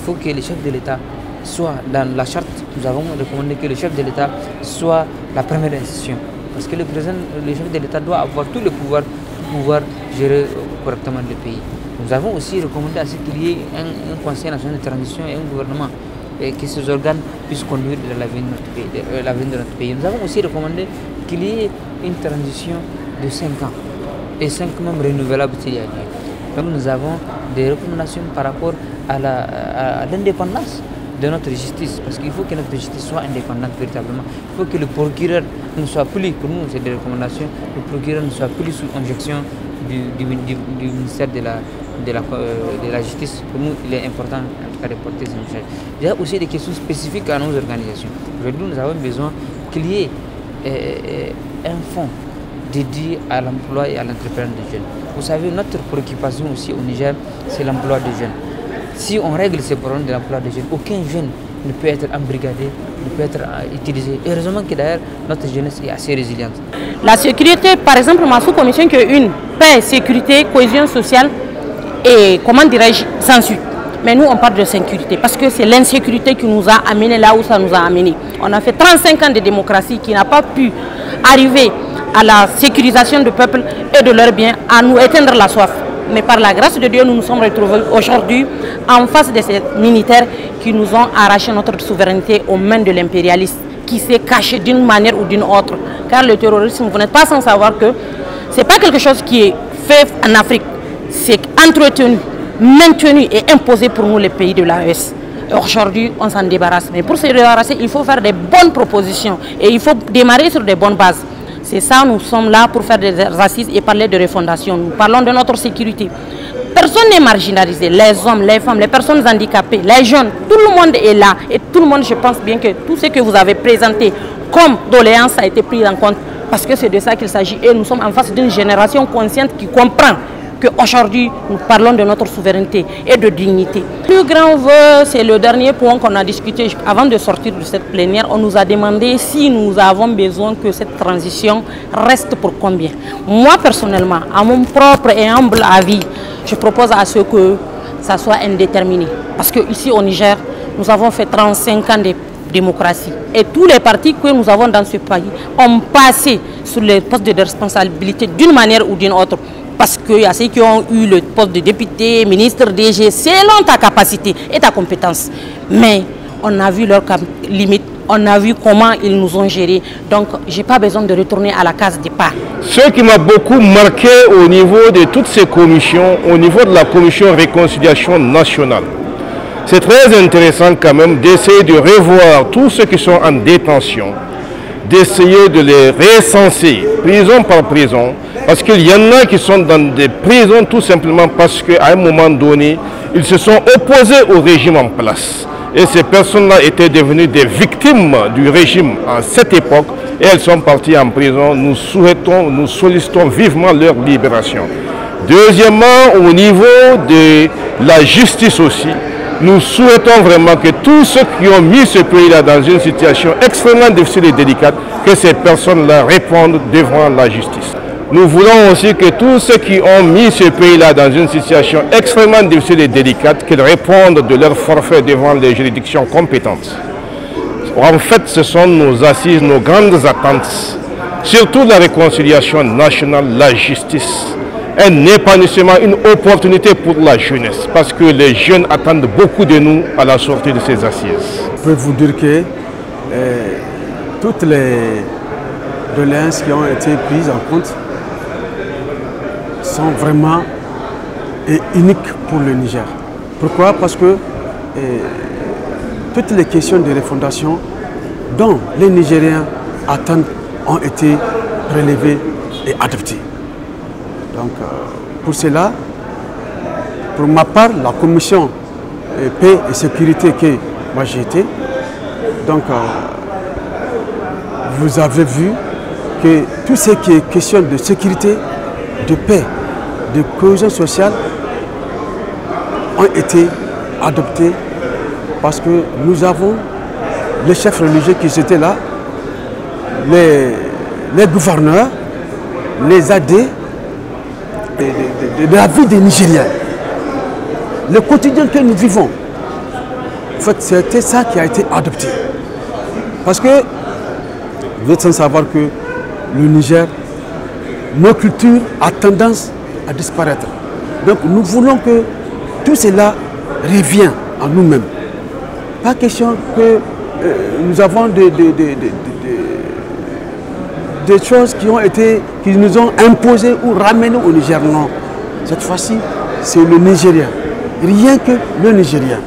faut que le chef de l'État soit dans la charte. Nous avons recommandé que le chef de l'État soit la première institution. Parce que le chef de l'État doit avoir tout le pouvoir pour pouvoir gérer correctement le pays. Nous avons aussi recommandé à ce qu'il y ait un conseil national de transition et un gouvernement et que ces organes puissent conduire l'avenir de notre pays. Nous avons aussi recommandé qu'il y ait une transition de 5 ans et 5 membres renouvelables s'il y a lieu. Donc nous avons des recommandations par rapport à l'indépendance de notre justice, parce qu'il faut que notre justice soit indépendante véritablement. Il faut que le procureur ne soit plus, pour nous c'est des recommandations, le procureur ne soit plus sous injection du ministère de la justice. Pour nous il est important en tout cas de porter ce message. Il y a aussi des questions spécifiques à nos organisations. Aujourd'hui nous avons besoin qu'il y ait un fonds dédié à l'emploi et à l'entrepreneuriat des jeunes. Vous savez, notre préoccupation aussi au Niger, c'est l'emploi des jeunes. Si on règle ces problèmes de l'emploi des jeunes, aucun jeune ne peut être embrigadé, ne peut être utilisé. Heureusement que d'ailleurs, notre jeunesse est assez résiliente. La sécurité, par exemple, ma sous-commission qui est une paix, sécurité, cohésion sociale et, comment dirais-je, censure. Mais nous, on parle de sécurité parce que c'est l'insécurité qui nous a amenés là où ça nous a amenés. On a fait 35 ans de démocratie qui n'a pas pu arriver à la sécurisation du peuple et de leurs biens, à nous éteindre la soif. Mais par la grâce de Dieu, nous nous sommes retrouvés aujourd'hui en face de ces militaires qui nous ont arraché notre souveraineté aux mains de l'impérialiste qui s'est caché d'une manière ou d'une autre. Car le terrorisme, vous n'êtes pas sans savoir que ce n'est pas quelque chose qui est fait en Afrique. C'est entretenu, maintenu et imposé pour nous les pays de l'AES. Aujourd'hui, on s'en débarrasse. Mais pour se débarrasser, il faut faire des bonnes propositions et il faut démarrer sur des bonnes bases. C'est ça, nous sommes là pour faire des assises et parler de refondation. Nous parlons de notre sécurité. Personne n'est marginalisé. Les hommes, les femmes, les personnes handicapées, les jeunes, tout le monde est là. Et tout le monde, je pense bien que tout ce que vous avez présenté comme doléance a été pris en compte. Parce que c'est de ça qu'il s'agit. Et nous sommes en face d'une génération consciente qui comprend qu'aujourd'hui, nous parlons de notre souveraineté et de dignité. Le plus grand vœu, c'est le dernier point qu'on a discuté avant de sortir de cette plénière. On nous a demandé si nous avons besoin que cette transition reste pour combien. Moi, personnellement, à mon propre et humble avis, je propose à ce que ça soit indéterminé. Parce qu'ici au Niger, nous avons fait 35 ans de démocratie. Et tous les partis que nous avons dans ce pays ont passé sur les postes de responsabilité d'une manière ou d'une autre. Parce qu'il y a ceux qui ont eu le poste de député, ministre, DG, selon ta capacité et ta compétence. Mais on a vu leurs limites, on a vu comment ils nous ont gérés. Donc, je n'ai pas besoin de retourner à la case départ. Ce qui m'a beaucoup marqué au niveau de toutes ces commissions, au niveau de la commission réconciliation nationale, c'est très intéressant quand même d'essayer de revoir tous ceux qui sont en détention, d'essayer de les recenser, prison par prison, parce qu'il y en a qui sont dans des prisons tout simplement parce qu'à un moment donné, ils se sont opposés au régime en place. Et ces personnes-là étaient devenues des victimes du régime à cette époque et elles sont parties en prison. Nous souhaitons, nous sollicitons vivement leur libération. Deuxièmement, au niveau de la justice aussi, nous souhaitons vraiment que tous ceux qui ont mis ce pays-là dans une situation extrêmement difficile et délicate, que ces personnes-là répondent devant la justice. Nous voulons aussi que tous ceux qui ont mis ce pays-là dans une situation extrêmement difficile et délicate, qu'ils répondent de leur forfait devant les juridictions compétentes. En fait, ce sont nos assises, nos grandes attentes, surtout la réconciliation nationale, la justice. Un épanouissement, une opportunité pour la jeunesse, parce que les jeunes attendent beaucoup de nous à la sortie de ces assises. Je peux vous dire que toutes les doléances qui ont été prises en compte sont vraiment uniques pour le Niger. Pourquoi? Parce que toutes les questions de refondation dont les Nigériens attendent ont été relevées et adoptées. Donc, pour cela, pour ma part, la commission paix et sécurité que moi j'ai été, donc vous avez vu que tout ce qui est question de sécurité, de paix, de cohésion sociale ont été adoptés parce que nous avons les chefs religieux qui étaient là, les gouverneurs, les AD, de la vie des Nigériens, le quotidien que nous vivons. En fait, c'était ça qui a été adopté. Parce que vous êtes sans savoir que le Niger, nos cultures a tendance à disparaître. Donc nous voulons que tout cela revienne en nous-mêmes. Pas question que nous avons des choses qui nous ont imposées ou ramenées au Niger. Non. Cette fois-ci, c'est le Nigérien. Rien que le Nigérien.